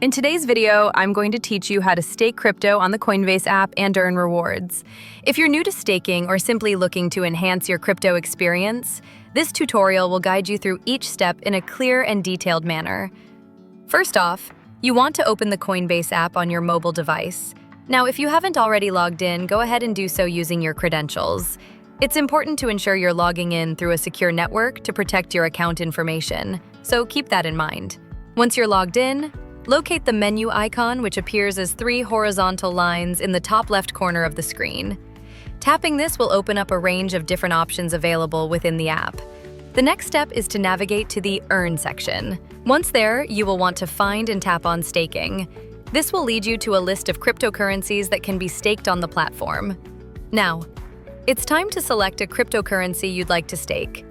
In today's video, I'm going to teach you how to stake crypto on the Coinbase app and earn rewards. If you're new to staking or simply looking to enhance your crypto experience, this tutorial will guide you through each step in a clear and detailed manner. First off, you want to open the Coinbase app on your mobile device. Now, if you haven't already logged in, go ahead and do so using your credentials. It's important to ensure you're logging in through a secure network to protect your account information, so keep that in mind. Once you're logged in, locate the menu icon, which appears as 3 horizontal lines in the top left corner of the screen. Tapping this will open up a range of different options available within the app. The next step is to navigate to the Earn section. Once there, you will want to find and tap on Staking. This will lead you to a list of cryptocurrencies that can be staked on the platform. Now, it's time to select a cryptocurrency you'd like to stake.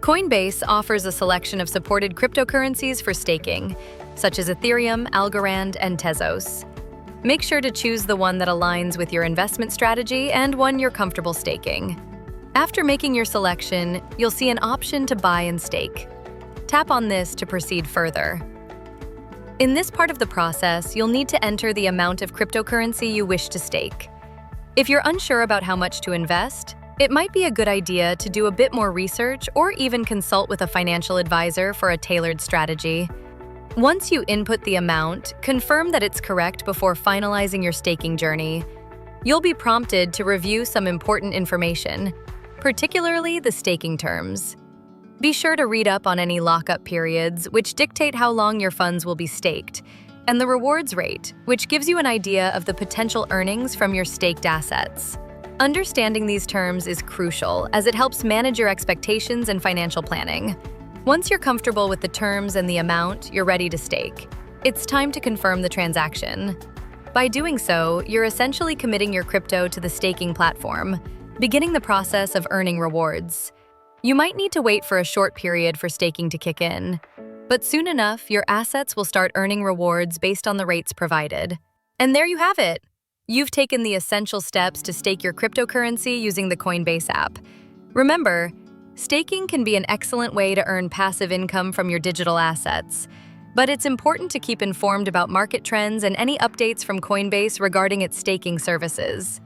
Coinbase offers a selection of supported cryptocurrencies for staking, such as Ethereum, Algorand, and Tezos. Make sure to choose the one that aligns with your investment strategy and one you're comfortable staking. After making your selection, you'll see an option to buy and stake. Tap on this to proceed further. In this part of the process, you'll need to enter the amount of cryptocurrency you wish to stake. If you're unsure about how much to invest, it might be a good idea to do a bit more research or even consult with a financial advisor for a tailored strategy. Once you input the amount, confirm that it's correct before finalizing your staking journey. You'll be prompted to review some important information, particularly the staking terms. Be sure to read up on any lockup periods, which dictate how long your funds will be staked, and the rewards rate, which gives you an idea of the potential earnings from your staked assets. Understanding these terms is crucial as it helps manage your expectations and financial planning. Once you're comfortable with the terms and the amount you're ready to stake, it's time to confirm the transaction. By doing so, you're essentially committing your crypto to the staking platform, beginning the process of earning rewards. You might need to wait for a short period for staking to kick in, but soon enough, your assets will start earning rewards based on the rates provided. And there you have it! You've taken the essential steps to stake your cryptocurrency using the Coinbase app. Remember, staking can be an excellent way to earn passive income from your digital assets, but it's important to keep informed about market trends and any updates from Coinbase regarding its staking services.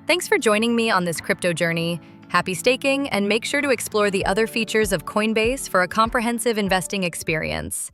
Thanks for joining me on this crypto journey. Happy staking, and make sure to explore the other features of Coinbase for a comprehensive investing experience.